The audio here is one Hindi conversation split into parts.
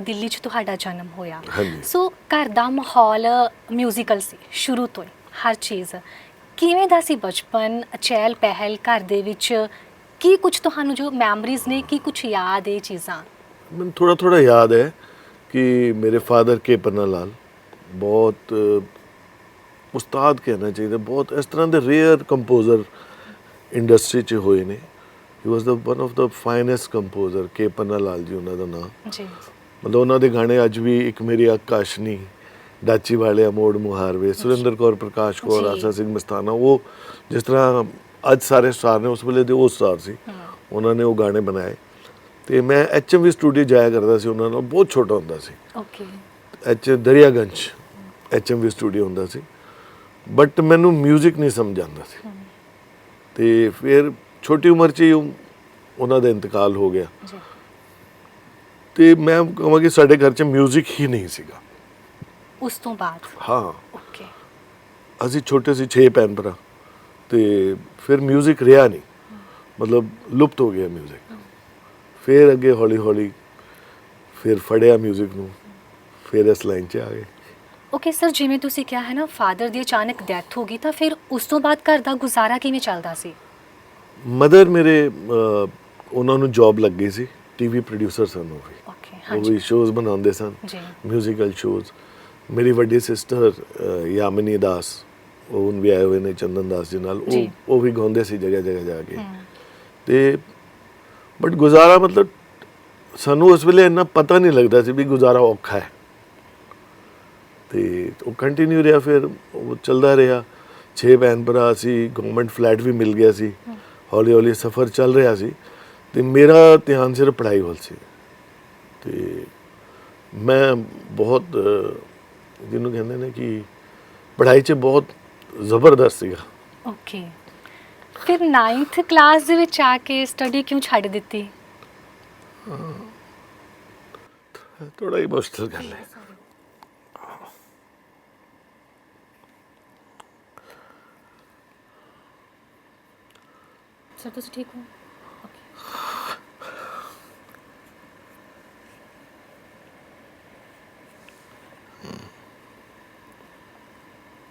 ਦਿੱਲੀ 'ਚ ਤੁਹਾਡਾ ਜਨਮ ਹੋਇਆ। ਹਾਂਜੀ। ਸੋ ਘਰ ਦਾ ਮਾਹੌਲ ਮਿਊਜ਼ੀਕਲ ਸੀ ਸ਼ੁਰੂ ਤੋਂ ਹੀ, ਹਰ ਚੀਜ਼। ਕਿਵੇਂ ਦਾ ਸੀ ਬਚਪਨ, ਚਹਿਲ ਪਹਿਲ ਘਰ ਦੇ ਵਿੱਚ? ਕੀ ਕੁਝ ਤੁਹਾਨੂੰ ਜੋ ਮੈਮਰੀਜ਼ ਨੇ, ਕੀ ਕੁਝ ਯਾਦ ਇਹ ਚੀਜ਼ਾਂ? ਮੈਨੂੰ ਥੋੜਾ ਥੋੜਾ ਯਾਦ ਹੈ ਕਿ ਮੇਰੇ ਫਾਦਰ ਕੇ ਪੰਨਾ ਲਾਲ ਬਹੁਤ ਉਸਤਾਦ ਕਹਿਣਾ ਚਾਹੀਦਾ, ਬਹੁਤ ਇਸ ਤਰ੍ਹਾਂ ਦੇ ਰੇਅਰ ਕੰਪੋਜ਼ਰ ਇੰਡਸਟਰੀ 'ਚ ਹੋਏ ਨੇ। He was the one of the finest composer, K Panna Lal ਜੀ ਉਹਨਾਂ ਦਾ ਨਾਮ। ਜੀ। ਮਤਲਬ ਉਹਨਾਂ ਦੇ ਗਾਣੇ ਅੱਜ ਵੀ, ਇੱਕ ਮੇਰੀ ਆਕਾਸ਼ਨੀ, ਡਾਚੀ ਵਾਲਿਆ ਮੋੜ ਮੁਹਾਰਵੇ, ਸੁਰਿੰਦਰ ਕੌਰ, ਪ੍ਰਕਾਸ਼ ਕੌਰ, ਆਸਾ ਸਿੰਘ ਮਸਤਾਨਾ, ਉਹ ਜਿਸ ਤਰ੍ਹਾਂ ਅੱਜ ਸਾਰੇ ਸਟਾਰ ਨੇ, ਉਸ ਵੇਲੇ ਦੇ ਉਹ ਸਟਾਰ ਸੀ। ਉਹਨਾਂ ਨੇ ਉਹ ਗਾਣੇ ਬਣਾਏ। ਤੇ ਮੈਂ HMV ਸਟੂਡੀਓ ਜਾਇਆ ਕਰਦਾ ਸੀ ਉਹਨਾਂ ਨਾਲ, ਬਹੁਤ ਛੋਟਾ ਹੁੰਦਾ ਸੀ। ਓਕੇ। ਦਰਿਆਗੰਜ HMV ਸਟੂਡੀਓ ਹੁੰਦਾ ਸੀ। ਬਟ ਮੈਨੂੰ ਮਿਊਜ਼ਿਕ ਨਹੀਂ ਸਮਝ ਆਉਂਦਾ ਸੀ। ਤੇ ਫਿਰ ਛੋਟੀ ਉਮਰ 'ਚ ਹੀ ਉਹਨਾਂ ਦਾ ਇੰਤਕਾਲ ਹੋ ਗਿਆ। ਜੀ। ਤੇ ਮੈਂ ਕਹਾਂ ਕਿ ਸਾਡੇ ਘਰ 'ਚ ਮਿਊਜ਼ਿਕ ਹੀ ਨਹੀਂ ਸੀਗਾ ਉਸ ਤੋਂ ਬਾਅਦ? ਹਾਂ। ਓਕੇ। ਅਸੀਂ ਛੋਟੇ ਸੀ, 6 ਭੈਣ ਭਰਾ। ਤੇ ਫਿਰ ਮਿਊਜ਼ਿਕ ਰਿਹਾ ਨਹੀਂ, ਮਤਲਬ ਲੁਪਤ ਹੋ ਗਿਆ ਮਿਊਜ਼ਿਕ। ਫਿਰ ਅੱਗੇ ਹੌਲੀ ਹੌਲੀ ਫਿਰ ਫੜਿਆ ਮਿਊਜ਼ਿਕ ਨੂੰ, ਫਿਰ ਇਸ ਲਾਈਨ 'ਚ ਆ ਗਏ। ਓਕੇ ਸਰ, ਜਿਵੇਂ ਤੁਸੀਂ ਕਿਹਾ ਹੈ ਨਾ, ਫਾਦਰ ਦੀ ਅਚਾਨਕ ਡੈਥ ਹੋ ਗਈ, ਤਾਂ ਫਿਰ ਉਸ ਤੋਂ ਬਾਅਦ ਘਰ ਦਾ ਗੁਜ਼ਾਰਾ ਕਿਵੇਂ ਚੱਲਦਾ ਸੀ? ਮਦਰ ਮੇਰੇ ਉਹਨਾਂ ਨੂੰ ਜੌਬ ਲੱਗ ਗਈ ਸੀ, ਟੀਵੀ ਪ੍ਰੋਡਿਊਸਰ ਸਨ ਉਹ ਵੀ। ਓਕੇ। ਉਹ ਹਾਂਜੀ ਵੀ ਸ਼ੋਜ਼ ਬਣਾਉਂਦੇ ਸਨ, ਜੀ। Musical shows. ਮੇਰੀ ਵੱਡੀ ਸਿਸਟਰ ਯਾਮਿਨੀ ਦਾਸ, ਉਹ ਹੁਣ ਵੀ ਆਏ ਹੋਏ ਨੇ ਚੰਦਨ ਦਾਸ ਜੀ ਨਾਲ, ਉਹ ਵੀ ਗਾਉਂਦੇ ਸੀ ਜਗ੍ਹਾ ਜਗ੍ਹਾ ਜਾ ਕੇ। ਤੇ ਬਟ ਗੁਜ਼ਾਰਾ, ਮਤਲਬ ਸਾਨੂੰ ਉਸ ਵੇਲੇ ਇੰਨਾ ਪਤਾ ਨਹੀਂ ਲੱਗਦਾ ਸੀ ਵੀ ਗੁਜ਼ਾਰਾ ਔਖਾ ਹੈ। ਤੇ ਉਹ ਕੰਟੀਨਿਊ ਰਿਹਾ, ਫਿਰ ਉਹ ਚੱਲਦਾ ਰਿਹਾ। 6 ਭੈਣ ਭਰਾ ਸੀ, ਗਵਰਨਮੈਂਟ ਫਲੈਟ ਵੀ ਮਿਲ ਗਿਆ ਸੀ। ਹੌਲੀ ਹੌਲੀ ਸਫ਼ਰ ਚੱਲ ਰਿਹਾ ਸੀ। ਤੇ ਮੇਰਾ ਧਿਆਨ ਸਿਰਫ ਪੜ੍ਹਾਈ ਵੱਲ ਸੀ। ਤੇ ਮੈਂ ਬਹੁਤ, ਜਿਹਨੂੰ ਕਹਿੰਦੇ ਨੇ ਕਿ ਪੜ੍ਹਾਈ 'ਚ ਬਹੁਤ ਜ਼ਬਰਦਸਤ ਸੀਗਾ। ਓਕੇ। ਫਿਰ 9th ਕਲਾਸ ਦੇ ਵਿੱਚ ਆ ਕੇ ਸਟੱਡੀ ਕਿਉਂ ਛੱਡ ਦਿੱਤੀ? ਥੋੜਾ ਹੀ ਮੁਸ਼ਕਿਲ ਗੱਲ ਹੈ। ਸਰ ਤੁਸੀਂ ਠੀਕ ਹੋ?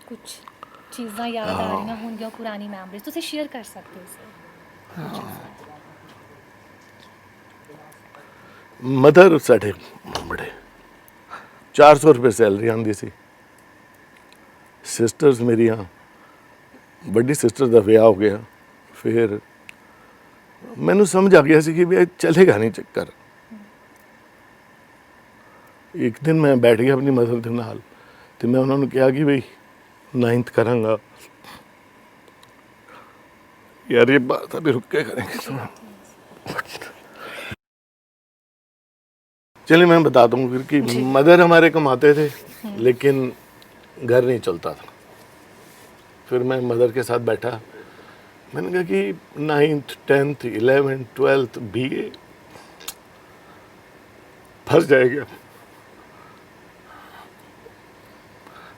ਕੁਝ ਚੀਜ਼ਾਂ ਯਾਦ ਆ ਰਹੀਆਂ ਹੋਣਗੀਆਂ, ਪੁਰਾਣੀ ਮੈਮਰੀਜ਼ ਤੁਸੀਂ ਸ਼ੇਅਰ ਕਰ ਸਕਦੇ ਹੋ ਸਰ। ਮਦਰ ਸਾਡੇ ਬੜੇ 400 ਰੁਪਏ ਸੈਲਰੀ ਆਉਂਦੀ ਸੀ। ਸਿਸਟਰਸ ਮੇਰੀਆਂ, ਵੱਡੀ ਸਿਸਟਰ ਦਾ ਵਿਆਹ ਹੋ ਗਿਆ। ਫਿਰ ਮੈਨੂੰ ਸਮਝ ਆ ਗਿਆ ਸੀ ਕਿ ਵੀ ਇਹ ਚੱਲੇਗਾ ਨਹੀਂ ਚੱਕਰ। ਇੱਕ ਦਿਨ ਮੈਂ ਬੈਠ ਗਿਆ ਆਪਣੀ ਮਦਰ ਦੇ ਨਾਲ, ਤੇ ਮੈਂ ਉਹਨਾਂ ਨੂੰ ਕਿਹਾ ਕਿ ਬਈ 9th ਕਰਾਂਗਾ यार, ये बात अभी रुक के करेंगे थोड़ा। चलिए मैं बताता हूँ फिर कि मदर हमारे कमाते थे, लेकिन घर नहीं चलता था। फिर मैं मदर के साथ बैठा, मैंने कहा कि 9th 10th 11th 12th BA फंस जाएगा।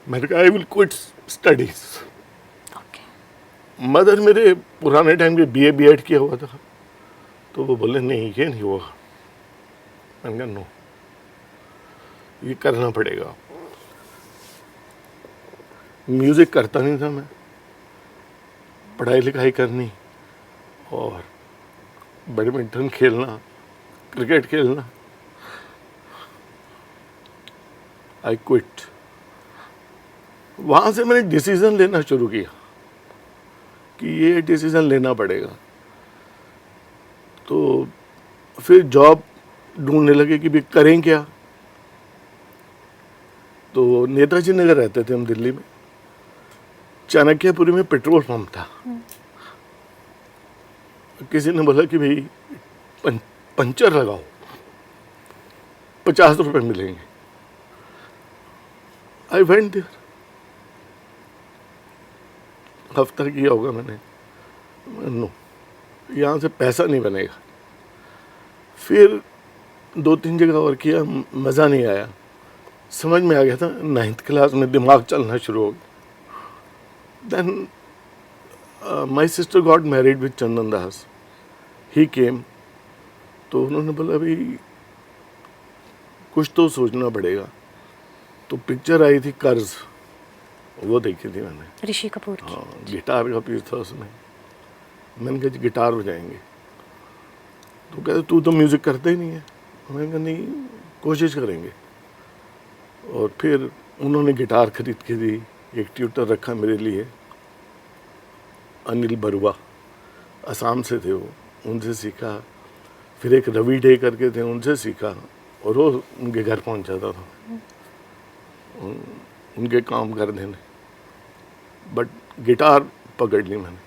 मैंने कहा I will quit studies. Mother मेरे पुराने टाइम के BA B.Ed किया हुआ था, तो वो बोले नहीं ये नहीं होगा। मैंने कहा नो, ये करना पड़ेगा। म्यूज़िक करता नहीं था मैं, पढ़ाई लिखाई करनी और बैडमिंटन खेलना, क्रिकेट खेलना। I quit. वहाँ से मैंने डिसीज़न लेना शुरू किया कि ये डिसीज़न लेना पड़ेगा। तो फिर जॉब ढूंढने लगे कि भी करें क्या। तो नेताजी नगर रहते थे हम दिल्ली में, चाणक्यपुरी में पेट्रोल पंप था। किसी ने बोला कि भाई पंचर लगाओ, 50 रुपए मिलेंगे। आई वेंट देयर, हफ्ता किया होगा मैंने, नो यहाँ से पैसा नहीं बनेगा। फिर 2-3 जगह और किया, मज़ा नहीं आया। समझ में आ गया था 9th क्लास में दिमाग चलना शुरू हो गया। Then my sister got married with Chandan Das, he came. तो उन्होंने बोला भाई कुछ तो सोचना पड़ेगा। तो पिक्चर आई थी कर्ज, वो देखी थी मैंने। ऋषि कपूर की। हाँ, गिटार का पीस था उसमें। मैंने कहा जी गिटार बजाएंगे, तो कहते तू तो म्यूज़िक करते ही नहीं है। मैंने कहा नहीं, कोशिश करेंगे। और फिर उन्होंने गिटार खरीद के दी, एक ट्यूटर रखा मेरे लिए, अनिल बरुआ, असम से थे वो, उनसे सीखा। फिर एक रवि डे करके थे, उनसे सीखा, और वो उनके घर पहुंच जाता था उनके काम कर देने। बट गिटार पकड़ ली मैंने,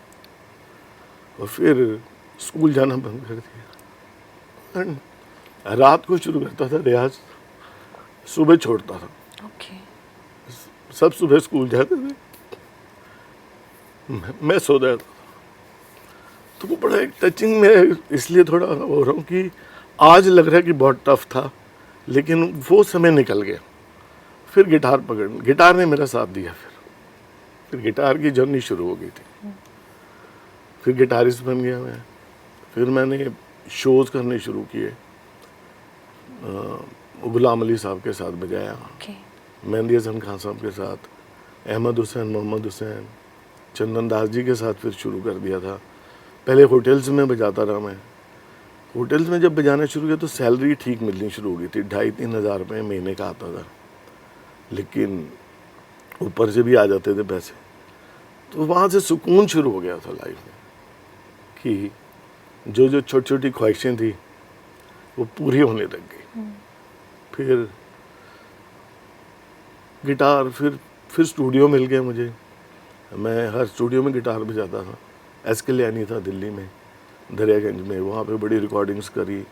और फिर स्कूल जाना बंद कर दिया। एंड रात को शुरू करता था रियाज, सुबह छोड़ता था। ओके। सब सुबह स्कूल जाते थे, मैं सो जाता था। तो वो बड़ा एक टचिंग में इसलिए थोड़ा हो रहा हूँ कि आज लग रहा है कि बहुत टफ था, लेकिन वो समय निकल गया। फिर गिटार ने मेरा साथ दिया। फिर गिटार की जर्नी शुरू हो गई थी। फिर गिटारिस्ट बन गया मैं। फिर मैंने शोज़ करने शुरू किए, गुलाम अली साहब के साथ बजाया, ओके। मेहंदी हसन खान साहब के साथ, अहमद हुसैन, मोहम्मद हुसैन, चंदन दास जी के साथ फिर शुरू कर दिया था। पहले होटल्स में बजाता रहा मैं। होटल्स में जब बजाना शुरू किया तो सैलरी ठीक मिलनी शुरू हो गई थी, 2,500-3 हज़ार रुपये महीने का आता था, लेकिन ऊपर से भी आ जाते थे पैसे। तो वहाँ से सुकून शुरू हो गया था लाइफ में, कि जो जो छोटी छोटी ख्वाहिशें थी वो पूरी होने लग गई। फिर गिटार, फिर स्टूडियो मिल गया मुझे। मैं हर स्टूडियो में गिटार बजाता था। एस कल्याणी था दिल्ली में, दरियागंज में, वहाँ पे बड़ी रिकॉर्डिंग्स करी।